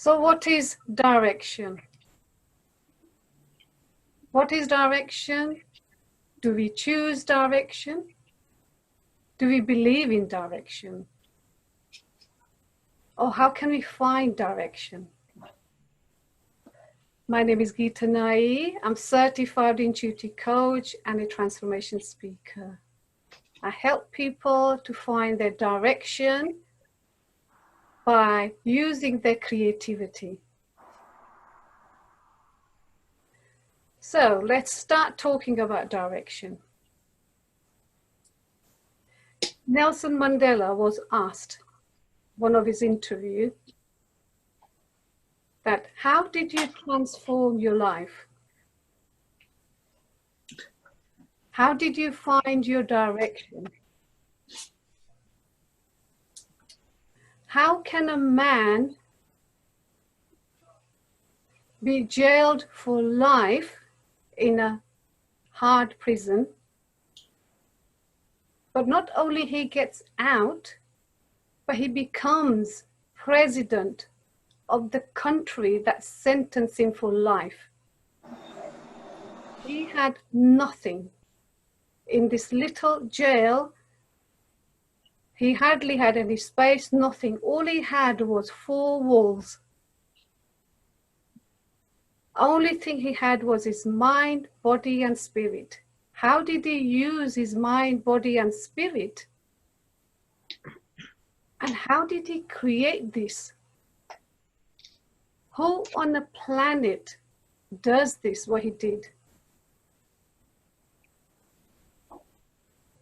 So what is direction? What is direction? Do we choose direction? Do we believe in direction? Or how can we find direction? My name is Gita Nayee. I'm certified intuitive coach and a transformation speaker. I help people to find their direction by using their creativity. So let's start talking about direction. Nelson Mandela was asked, one of his interviews, that how did you transform your life? How did you find your direction? How can a man be jailed for life in a hard prison, but not only he gets out, but he becomes president of the country that sentenced him for life? He had nothing in this little jail. He hardly had any space, nothing. All he had was 4 walls. Only thing he had was his mind, body, and spirit. How did he use his mind, body, and spirit? And how did he create this? Who on the planet does this, what he did?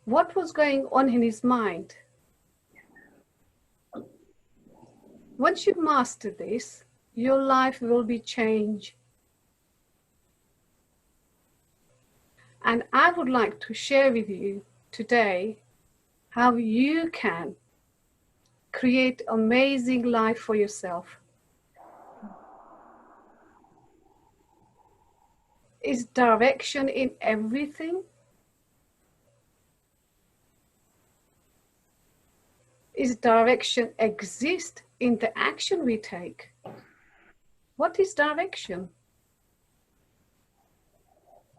What was going on in his mind? Once you master this, your life will be changed. And I would like to share with you today how you can create amazing life for yourself. Is direction in everything? Is direction exist in the action we take? What is direction?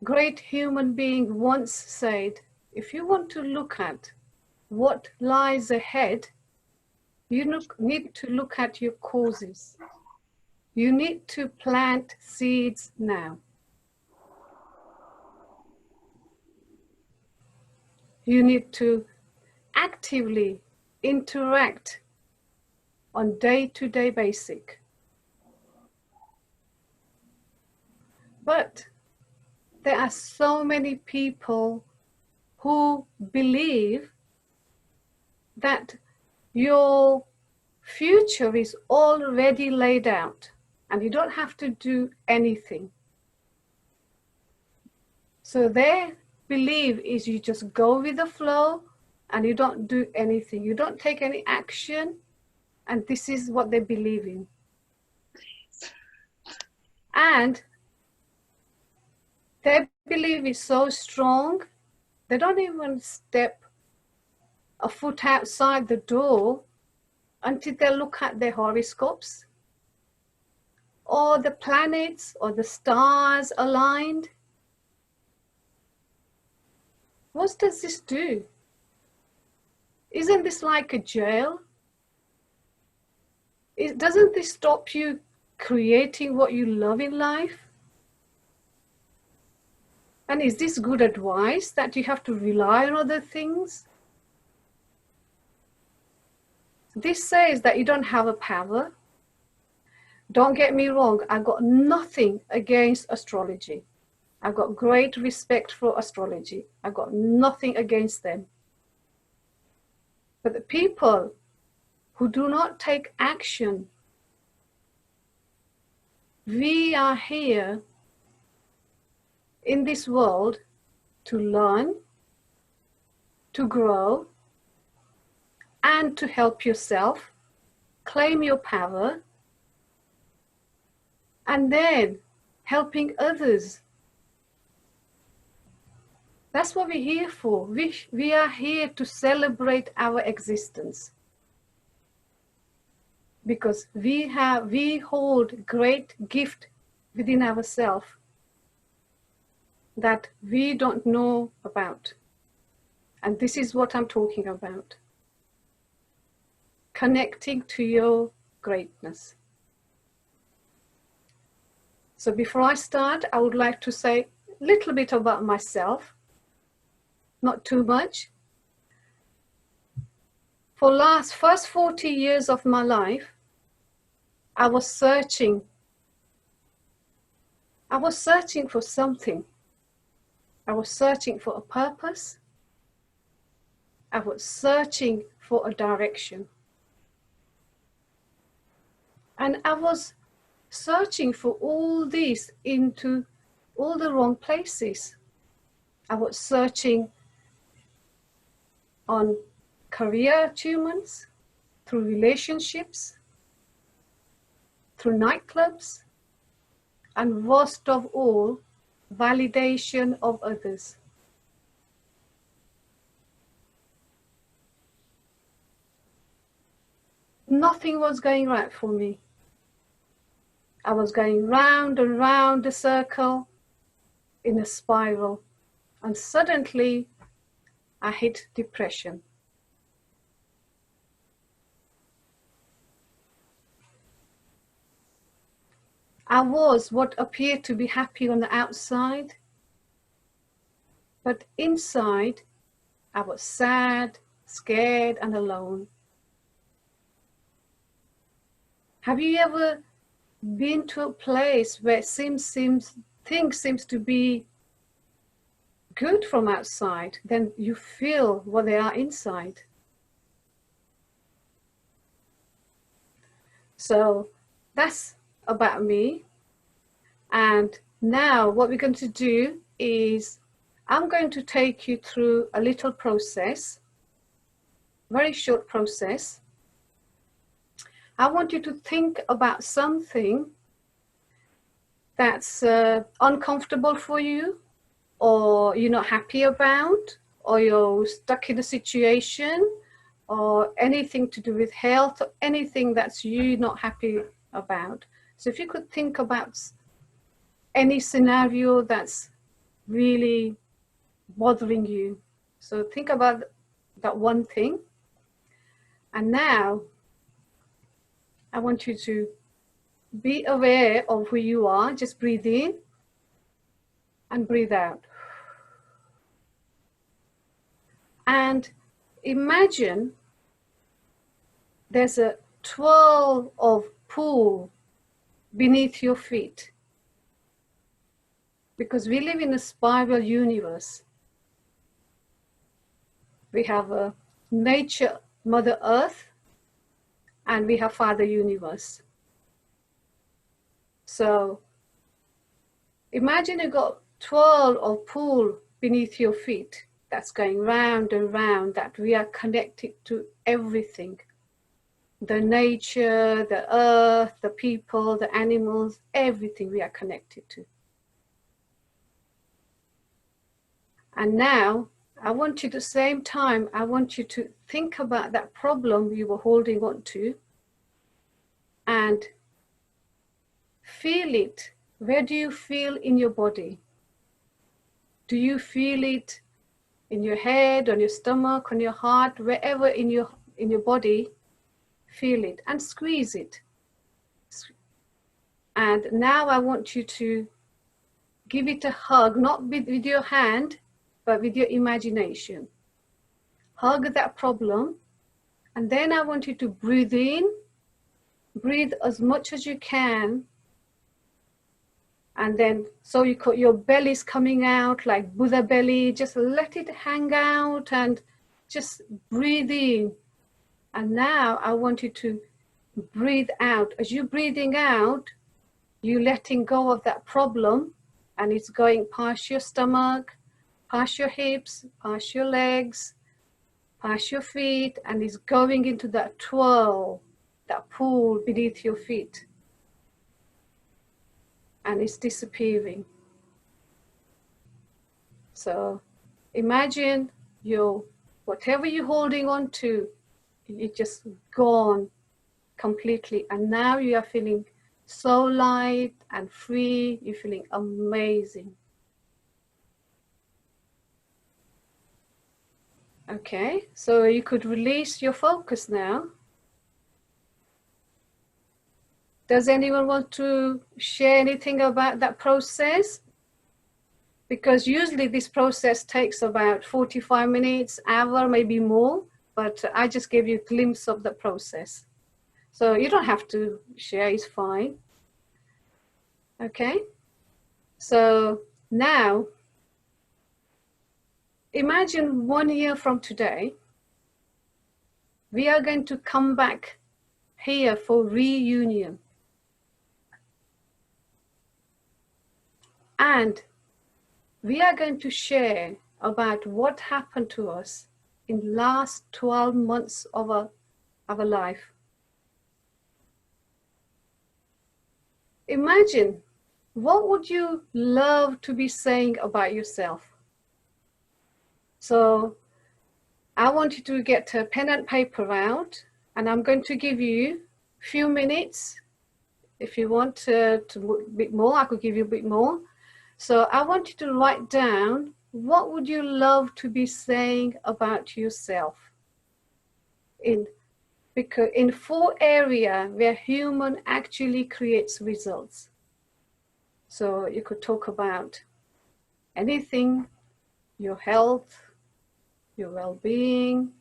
Great human being once said, if you want to look at what lies ahead, you need to look at your causes. You need to plant seeds now. You need to actively interact on day-to-day basis. But there are so many people who believe that your future is already laid out and you don't have to do anything. So their belief is you just go with the flow and you don't do anything. You don't take any action, and this is what they believe in. And their belief is so strong, they don't even step a foot outside the door until they look at their horoscopes or the planets or the stars aligned. What does this do? Isn't this like a jail? Doesn't this stop you creating what you love in life? And is this good advice that you have to rely on other things? This says that you don't have a power. Don't get me wrong, I've got nothing against astrology. I've got great respect for astrology. I've got nothing against them. But the people who do not take action, we are here in this world to learn, to grow, and to help yourself, claim your power, and then helping others. That's what we're here for. We are here to celebrate our existence. because we hold great gift within ourselves that we don't know about. And this is what I'm talking about. Connecting to your greatness. So before I start, I would like to say a little bit about myself, not too much. For first 40 years of my life, I was searching for something. I was searching for a purpose. I was searching for a direction. And I was searching for all this into all the wrong places. I was searching on career achievements, through relationships, through nightclubs, and worst of all, validation of others. Nothing was going right for me. I was going round and round the circle in a spiral, and suddenly I hit depression. I was what appeared to be happy on the outside, but inside I was sad, scared, and alone. Have you ever been to a place where things seems to be good from outside, then you feel what they are inside? So that's about me. And now what we're going to do is I'm going to take you through a little process, very short process. I want you to think about something that's uncomfortable for you, or you're not happy about, or you're stuck in a situation, or anything to do with health, or anything that's you not happy about. So if you could think about any scenario that's really bothering you. So think about that one thing. And now I want you to be aware of who you are. Just breathe in and breathe out. And imagine there's a twirl of pool beneath your feet. Because we live in a spiral universe. We have a nature, Mother Earth, and we have Father Universe. So imagine you got twirl or pool beneath your feet that's going round and round, that we are connected to everything. The nature, the earth, the people, the animals, everything we are connected to. And now I want you, at the same time, I want you to think about that problem you were holding on to and feel it. Where do you feel in your body? Do you feel it in your head, on your stomach, on your heart, wherever in your body? Feel it and squeeze it. And now I want you to give it a hug, not with your hand, but with your imagination. Hug that problem. And then I want you to breathe in, breathe as much as you can. And then, so your belly's coming out like Buddha belly, just let it hang out and just breathe in. And now I want you to breathe out. As you're breathing out, you're letting go of that problem, and it's going past your stomach, past your hips, past your legs, past your feet, and it's going into that twirl, that pool beneath your feet. And it's disappearing. So imagine whatever you're holding on to, it's just gone. completely. And now you are feeling so light and free. You're feeling amazing. Okay, so you could release your focus now. Does anyone want to share anything about that process? Because usually this process takes about 45 minutes, hour, maybe more, but I just gave you a glimpse of the process. So you don't have to share, it's fine. Okay, so now imagine 1 year from today, we are going to come back here for reunion. And we are going to share about what happened to us in the last 12 months of our life. Imagine, what would you love to be saying about yourself? So I want you to get a pen and paper out, and I'm going to give you a few minutes. If you want to a bit more, I could give you a bit more. So I want you to write down, what would you love to be saying about yourself? Because in 4 areas where human actually creates results. So you could talk about anything, your health, your well-being,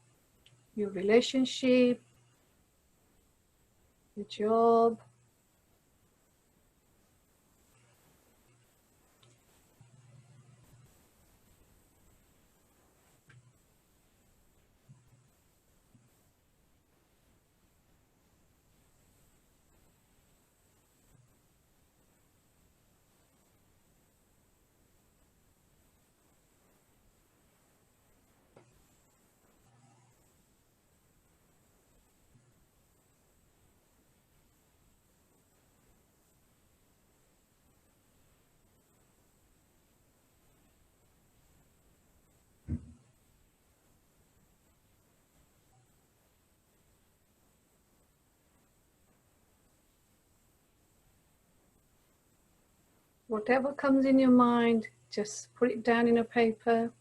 your relationship, your job. Whatever comes in your mind, just put it down in a paper.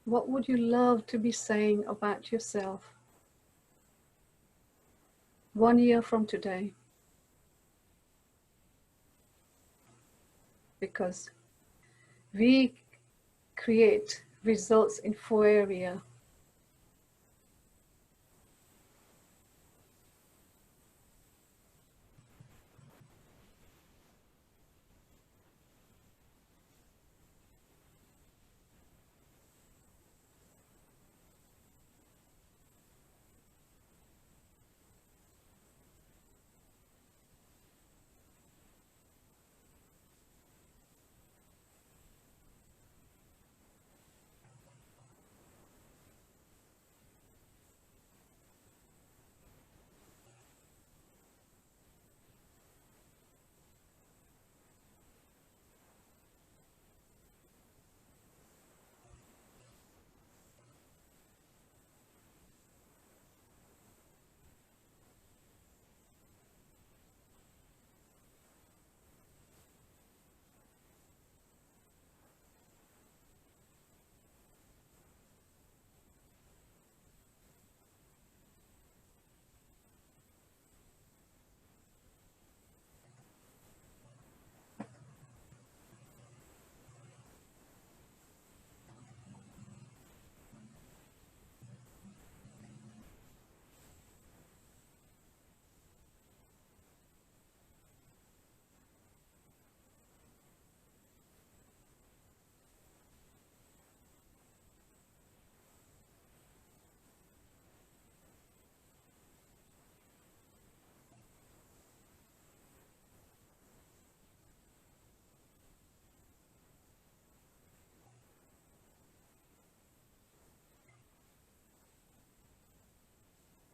What would you love to be saying about yourself 1 year from today? Because we create results in 4 areas.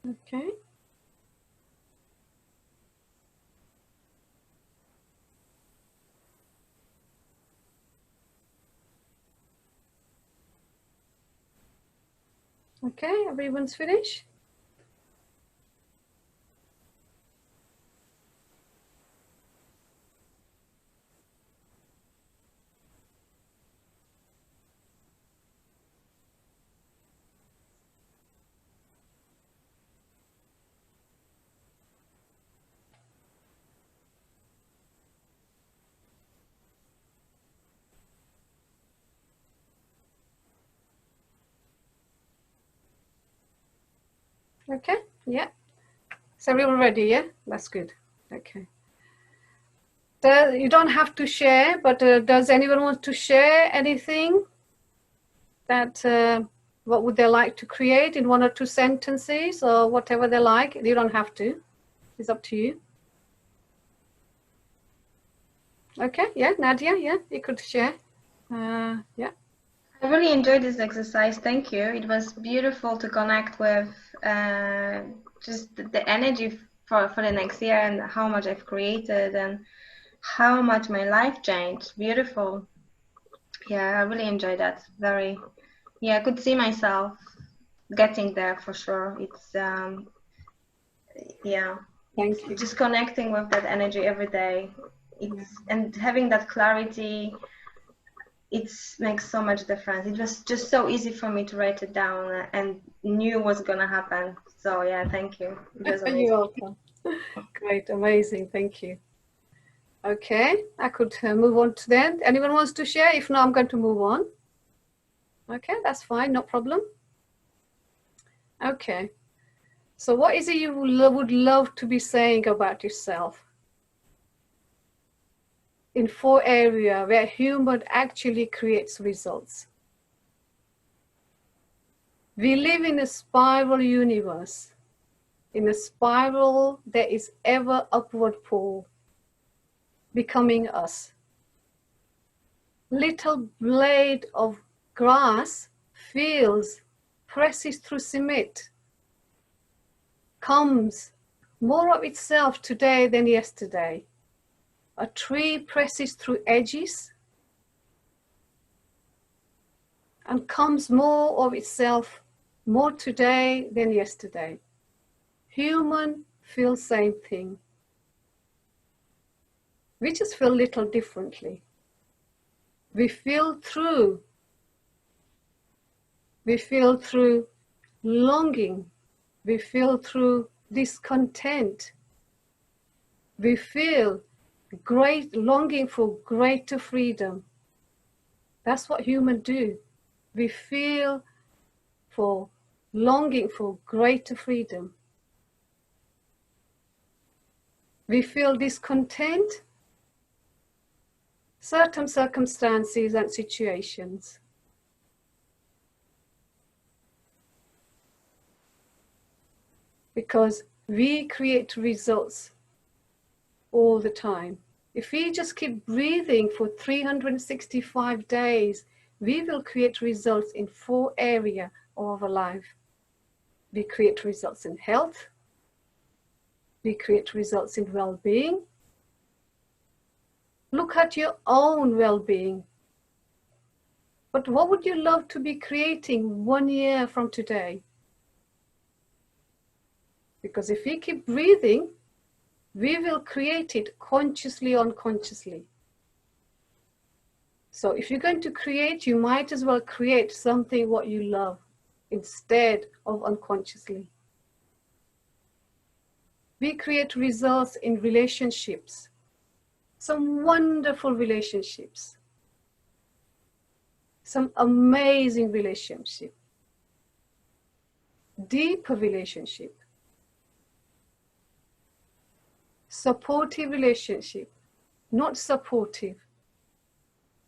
Okay. Okay, everyone's finished? Okay, yeah. So everyone ready, yeah? That's good. Okay. You don't have to share, but does anyone want to share anything that what would they like to create in 1 or 2 sentences or whatever they like? You don't have to. It's up to you. Okay, yeah, Nadia, yeah, you could share. Yeah. I really enjoyed this exercise. Thank you. It was beautiful to connect with just the energy for the next year and how much I've created and how much my life changed. Beautiful. Yeah, I really enjoyed that. Very. Yeah, I could see myself getting there for sure. It's yeah. Thank you. Just connecting with that energy every day. And having that clarity. It makes so much difference. It was just so easy for me to write it down and knew what's gonna happen. So yeah, thank you. It was amazing. You're welcome. Great, amazing, thank you. Okay, I could move on to then. Anyone wants to share? If not, I'm going to move on. Okay, that's fine, no problem. Okay, so what is it you would love to be saying about yourself? In 4 areas where human actually creates results. We live in a spiral universe. In a spiral, there is ever upward pull, becoming us. Little blade of grass feels, presses through cement, comes more of itself today than yesterday. A tree presses through edges and comes more of itself more today than yesterday. Human feel same thing. We just feel little differently. We feel through longing. We feel through discontent. We feel great longing for greater freedom. That's what humans do. We feel for longing for greater freedom. We feel discontent, certain circumstances and situations. Because we create results all the time. If we just keep breathing for 365 days, we will create results in 4 areas of our life. We create results in health. We create results in well-being. Look at your own well-being. But what would you love to be creating 1 year from today? Because if we keep breathing, we will create it consciously or unconsciously. So if you're going to create, you might as well create something what you love instead of unconsciously. We create results in relationships, some wonderful relationships, some amazing relationship, deeper relationship, supportive relationship, not supportive.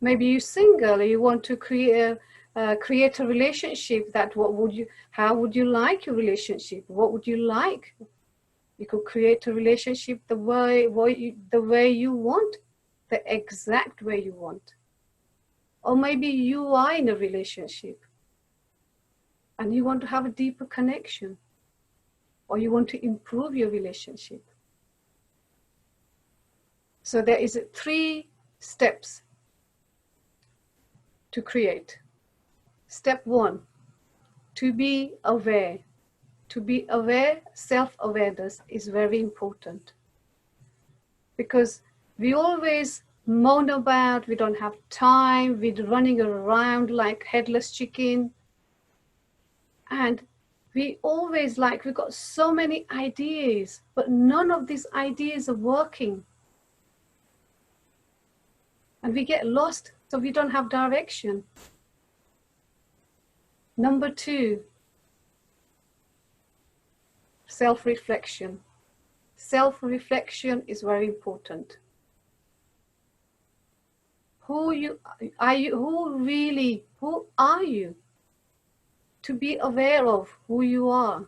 Maybe you're single, you want to create a relationship that how would you like your relationship? What would you like? You could create a relationship the way you want, the exact way you want. Or maybe you are in a relationship and you want to have a deeper connection, or you want to improve your relationship. So there is 3 steps to create. Step 1, to be aware. To be aware, self-awareness is very important. Because we always moan about we don't have time, we're running around like headless chicken. And we always we've got so many ideas, but none of these ideas are working. And we get lost, so we don't have direction. Number 2, self-reflection. Self-reflection is very important. Who are you? To be aware of who you are.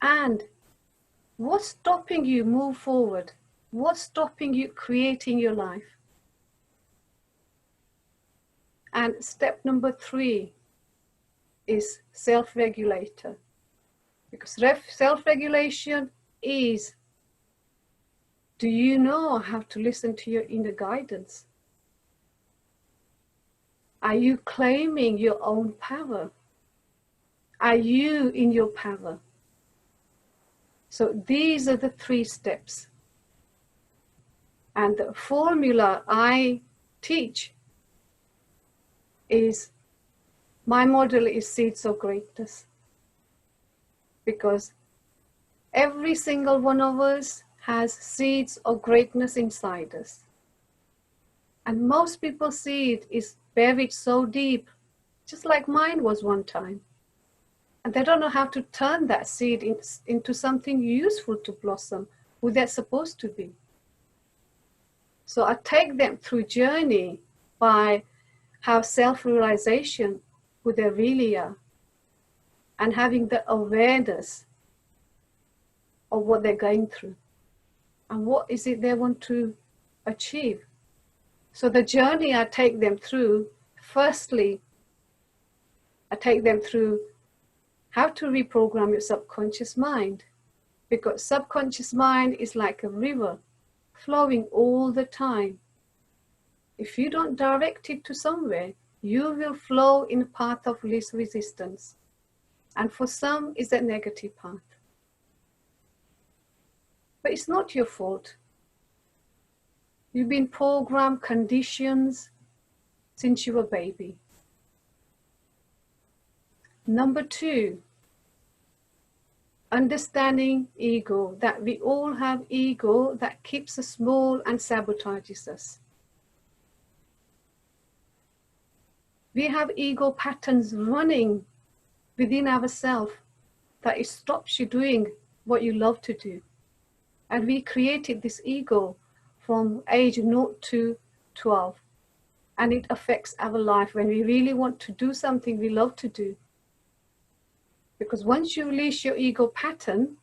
And what's stopping you move forward? What's stopping you creating your life? And step number 3 is self-regulator. Because self-regulation is, do you know how to listen to your inner guidance? Are you claiming your own power? Are you in your power? So these are the 3 steps. And the formula I teach is, my model is Seeds of Greatness. Because every single one of us has seeds of greatness inside us. And most people's seed is buried so deep, just like mine was one time. And they don't know how to turn that seed into something useful to blossom, who they're supposed to be. So I take them through journey by how self-realization, who they really are, and having the awareness of what they're going through and what is it they want to achieve. So the journey I take them through, firstly, I take them through how to reprogram your subconscious mind, because subconscious mind is like a river flowing all the time. If you don't direct it to somewhere, you will flow in a path of least resistance. And for some, it's a negative path. But it's not your fault. You've been programmed, conditions since you were a baby. Number 2, understanding ego, that we all have ego that keeps us small and sabotages us. We have ego patterns running within ourselves that it stops you doing what you love to do. And we created this ego from age 0 to 12. And it affects our life when we really want to do something we love to do. Because once you release your ego pattern,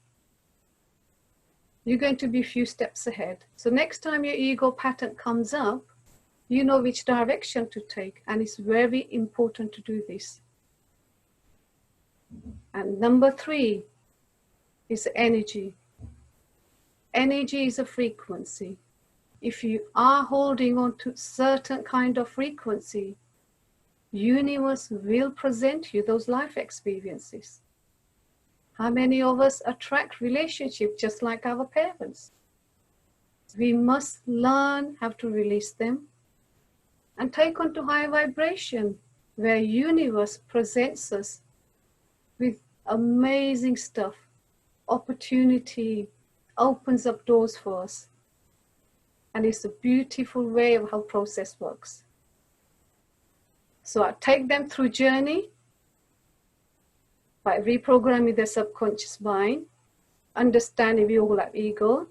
you're going to be a few steps ahead. So next time your ego pattern comes up, you know which direction to take. And it's very important to do this. And number 3 is energy. Energy is a frequency. If you are holding on to certain kind of frequency, universe will present you those life experiences. How many of us attract relationships just like our parents? We must learn how to release them and take on to high vibration, where universe presents us with amazing stuff, opportunity, opens up doors for us. And it's a beautiful way of how process works. So I take them through journey by reprogramming their subconscious mind, understanding we all have ego,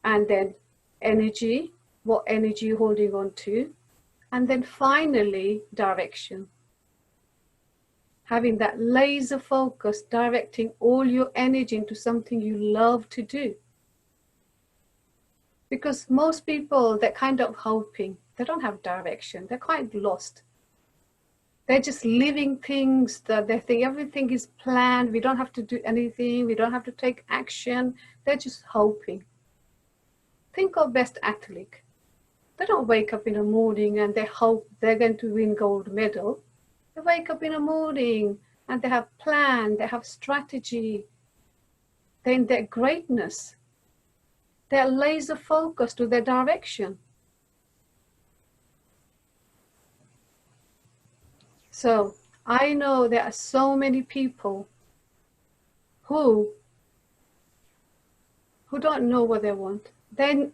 and then energy, what energy you're holding on to, and then finally direction. Having that laser focus, directing all your energy into something you love to do. Because most people, they're kind of hoping, they don't have direction, they're quite lost. They're just living things that they think everything is planned, we don't have to do anything, we don't have to take action, they're just hoping. Think of best athlete. They don't wake up in the morning and they hope they're going to win gold medal. They wake up in the morning and they have plan, they have strategy, they're in their greatness. They're laser focused to their direction. So I know there are so many people who don't know what they want. They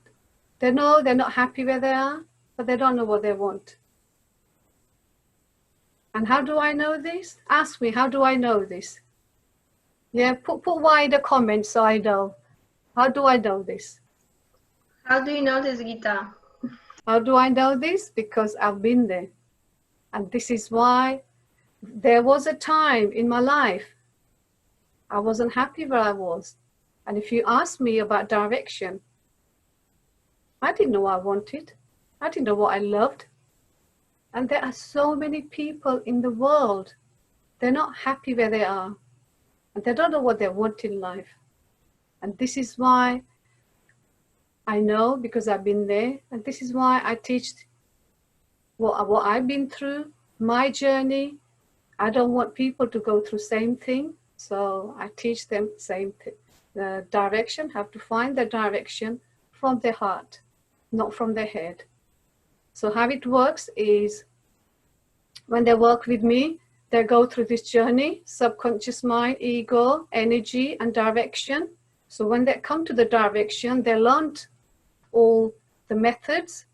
know they're not happy where they are, but they don't know what they want. And how do I know this? Ask me, how do I know this? Yeah, put why in the comments so I know. How do I know this? How do you know this, Gita? How do I know this? Because I've been there. And this is why there was a time in my life I wasn't happy where I was. And if you ask me about direction, I didn't know what I wanted. I didn't know what I loved. And there are so many people in the world, they're not happy where they are. And they don't know what they want in life. And this is why I know, because I've been there. And this is why I teach what I've been through, my journey. I don't want people to go through same thing. So I teach them same thing. The direction, have to find the direction from their heart, not from their head. So how it works is when they work with me, they go through this journey, subconscious mind, ego, energy, and direction. So when they come to the direction, they learned all the methods.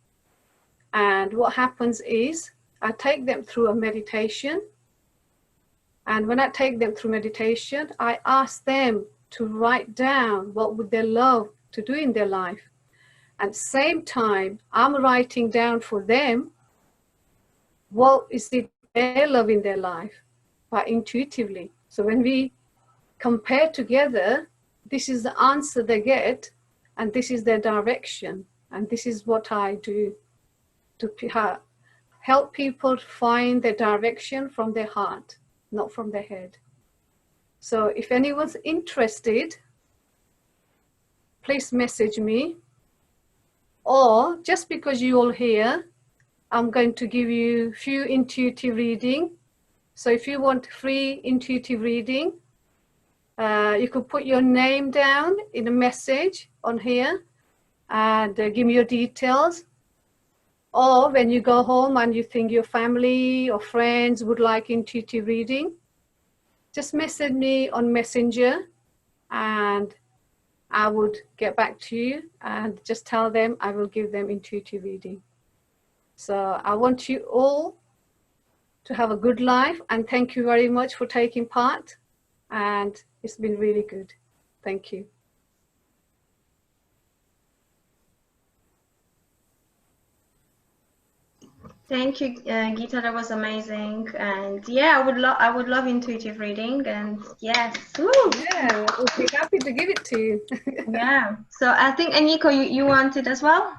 And what happens is I take them through a meditation. And when I take them through meditation, I ask them to write down what would they love to do in their life. At the same time, I'm writing down for them what is it they love in their life, but intuitively. So when we compare together, this is the answer they get, and this is their direction. And this is what I do to help people find their direction from their heart, not from their head. So if anyone's interested, please message me. Or just because you're all here, I'm going to give you a few intuitive reading. So if you want free intuitive reading, you could put your name down in a message on here and give me your details. Or when you go home and you think your family or friends would like intuitive reading, just message me on Messenger and I would get back to you and just tell them I will give them intuitive reading. So I want you all to have a good life, and thank you very much for taking part, and it's been really good. Thank you. Thank you, Gita. That was amazing. And yeah, I would love intuitive reading. And yes, woo! Yeah, I would be happy to give it to you. Yeah. So I think, Eniko, you want it as well?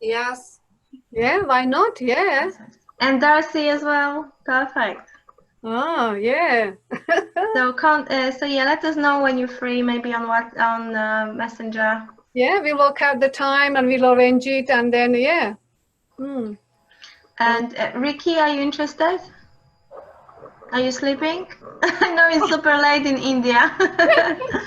Yes. Yeah, why not? Yeah. And Darcy as well. Perfect. Oh, yeah. So yeah, let us know when you're free, maybe on Messenger. Yeah, we'll work out the time and we'll arrange it, and then yeah. And Ricky, are you interested? Are you sleeping? I know it's super late in India.